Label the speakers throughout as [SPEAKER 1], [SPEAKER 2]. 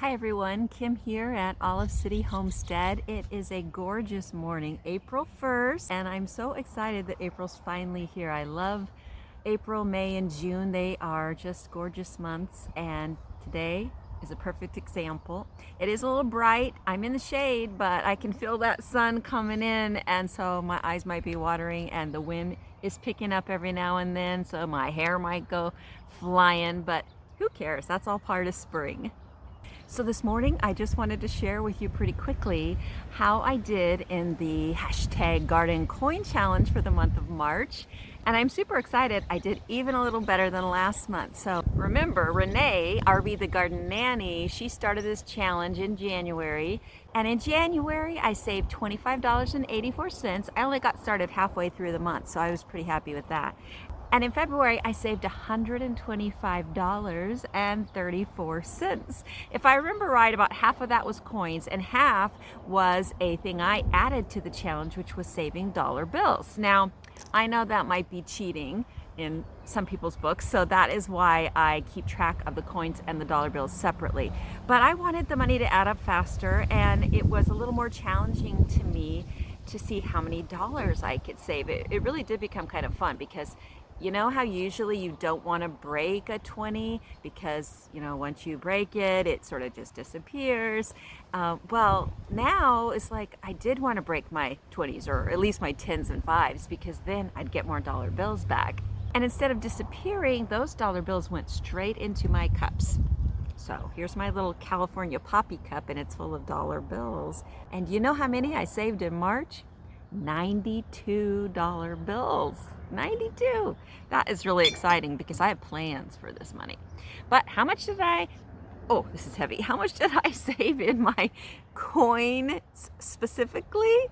[SPEAKER 1] Hi everyone, Kim here at Olive City Homestead. It is a gorgeous morning, April 1st, and I'm so excited that April's finally here. I love April, May, and June. They are just gorgeous months, and today is a perfect example. It is a little bright. I'm in the shade, but I can feel that sun coming in, and so my eyes might be watering, and the wind is picking up every now and then, so my hair might go flying, but who cares? That's all part of spring. So this morning I just wanted to share with you pretty quickly how I did in the hashtag garden coin challenge for the month of March. And I'm super excited. I did even a little better than last month. So remember, Renee, RB the Garden Nanny, she started this challenge in January. And in January, I saved $25.84. I only got started halfway through the month, so I was pretty happy with that. And in February, I saved $125.34. If I remember right, about half of that was coins and half was a thing I added to the challenge, which was saving dollar bills. Now, I know that might be cheating in some people's books, so that is why I keep track of the coins and the dollar bills separately. But I wanted the money to add up faster, and it was a little more challenging to me to see how many dollars I could save. It really did become kind of fun because you know how usually you don't want to break a 20 because, once you break it, it sort of just disappears. Well, now it's like I did want to break my 20s or at least my 10s and 5s because then I'd get more dollar bills back. And instead of disappearing, those dollar bills went straight into my cups. So here's my little California poppy cup and it's full of dollar bills. And you know how many I saved in March? $92 bills. 92. That is really exciting because I have plans for this money. But how much did oh, this is heavy. How much did I save in my coins specifically?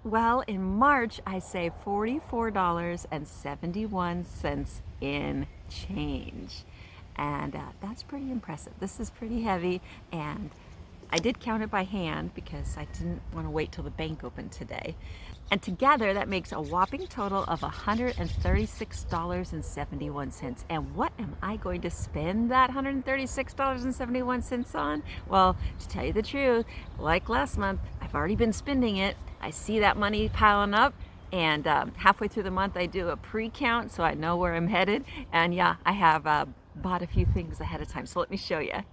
[SPEAKER 1] Well, in March, I saved $44.71 in change. And that's pretty impressive. This is pretty heavy, and I did count it by hand because I didn't want to wait till the bank opened today. And together that makes a whopping total of $136.71. And what am I going to spend that $136.71 on? Well, to tell you the truth, like last month, I've already been spending it. I see that money piling up. And halfway through the month, I do a pre-count so I know where I'm headed. And yeah, I have bought a few things ahead of time. So let me show you.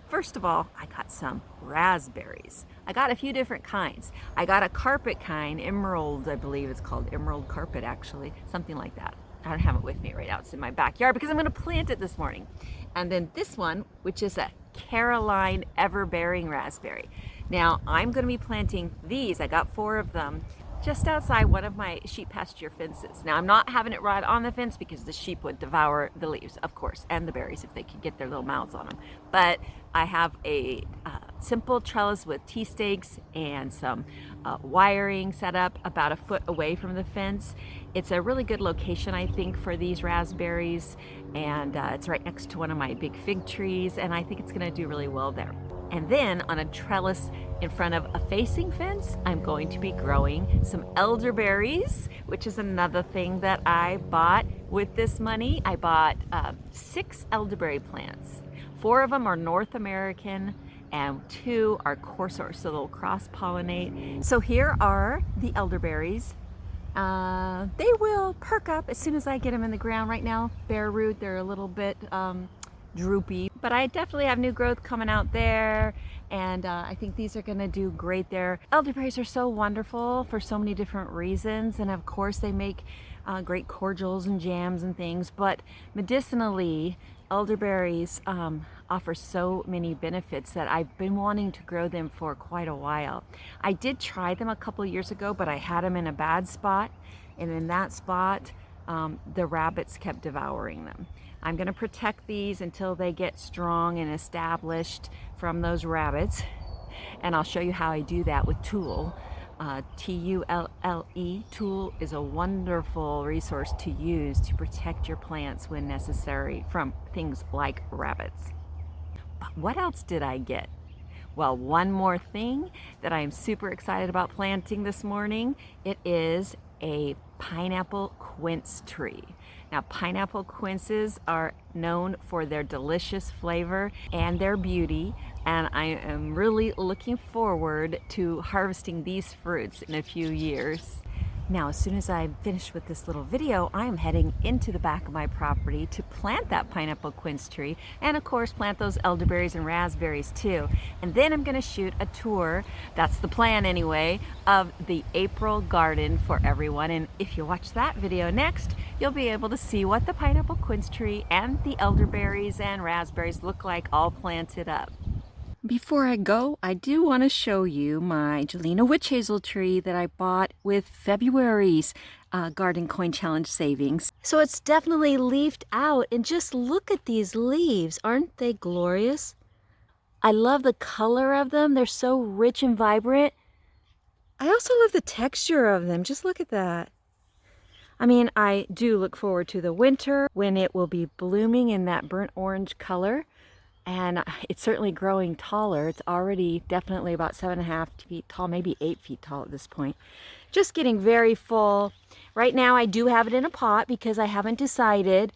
[SPEAKER 1] First of all, I got some raspberries. I got a few different kinds. I got a carpet kind, emerald, I believe it's called emerald carpet actually, something like that. I don't have it with me right now, it's in my backyard because I'm gonna plant it this morning. And then this one, which is a Caroline ever-bearing raspberry. Now, I'm gonna be planting these, I got 4 of them, just outside one of my sheep pasture fences. Now, I'm not having it right on the fence because the sheep would devour the leaves, of course, and the berries if they could get their little mouths on them. But I have a simple trellis with T-stakes and some wiring set up about a foot away from the fence. It's a really good location, I think, for these raspberries, and it's right next to one of my big fig trees, and I think it's gonna do really well there. And then on a trellis in front of a facing fence, I'm going to be growing some elderberries, which is another thing that I bought with this money. I bought 6 elderberry plants. 4 of them are North American and 2 are Corsair, so they'll cross-pollinate. So here are the elderberries. They will perk up as soon as I get them in the ground. Right now, bare root, they're a little bit droopy, but I definitely have new growth coming out there, and I think these are gonna do great there. Elderberries are so wonderful for so many different reasons, and of course they make great cordials and jams and things, but medicinally, elderberries offer so many benefits that I've been wanting to grow them for quite a while. I did try them a couple years ago, but I had them in a bad spot, and in that spot, the rabbits kept devouring them. I'm going to protect these until they get strong and established from those rabbits, and I'll show you how I do that with Tulle. Tulle. Tulle is a wonderful resource to use to protect your plants when necessary from things like rabbits. But what else did I get? Well, one more thing that I am super excited about planting this morning. It is a pineapple quince tree. Now, pineapple quinces are known for their delicious flavor and their beauty, and I am really looking forward to harvesting these fruits in a few years. Now, as soon as I'm finished with this little video, I am heading into the back of my property to plant that pineapple quince tree, and of course plant those elderberries and raspberries too. And then I'm going to shoot a tour, that's the plan anyway, of the April garden for everyone. And if you watch that video next, you'll be able to see what the pineapple quince tree and the elderberries and raspberries look like all planted up. Before I go, I do want to show you my Gelina witch hazel tree that I bought with February's Garden Coin Challenge savings. So it's definitely leafed out, and just look at these leaves. Aren't they glorious? I love the color of them. They're so rich and vibrant. I also love the texture of them. Just look at that. I mean, I do look forward to the winter when it will be blooming in that burnt orange color. And it's certainly growing taller. It's already definitely about 7.5 feet tall, maybe 8 feet tall at this point. Just getting very full. Right now I do have it in a pot because I haven't decided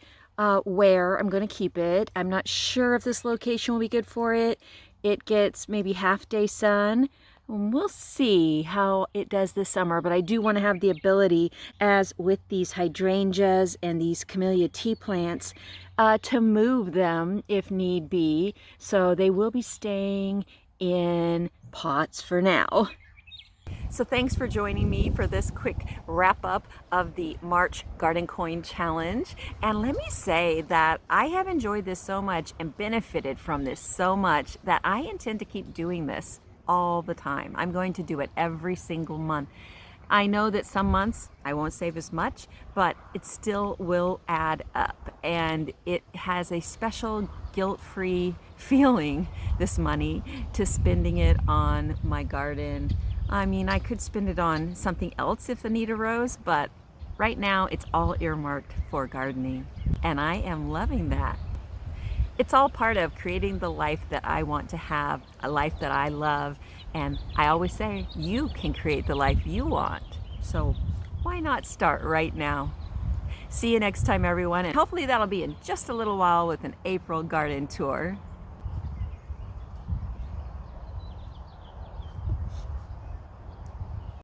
[SPEAKER 1] where I'm going to keep it. I'm not sure if this location will be good for it. It gets maybe half-day sun. We'll see how it does this summer, but I do want to have the ability, as with these hydrangeas and these camellia tea plants, to move them if need be. So they will be staying in pots for now. So thanks for joining me for this quick wrap up of the March Garden Coin Challenge. And let me say that I have enjoyed this so much and benefited from this so much that I intend to keep doing this all the time. I'm going to do it every single month. I know that some months I won't save as much, but it still will add up, and it has a special guilt-free feeling, this money, to spending it on my garden. I mean, I could spend it on something else if the need arose, but right now it's all earmarked for gardening, and I am loving that. It's all part of creating the life that I want to have, a life that I love. And I always say, you can create the life you want. So why not start right now? See you next time, everyone. And hopefully that'll be in just a little while with an April garden tour.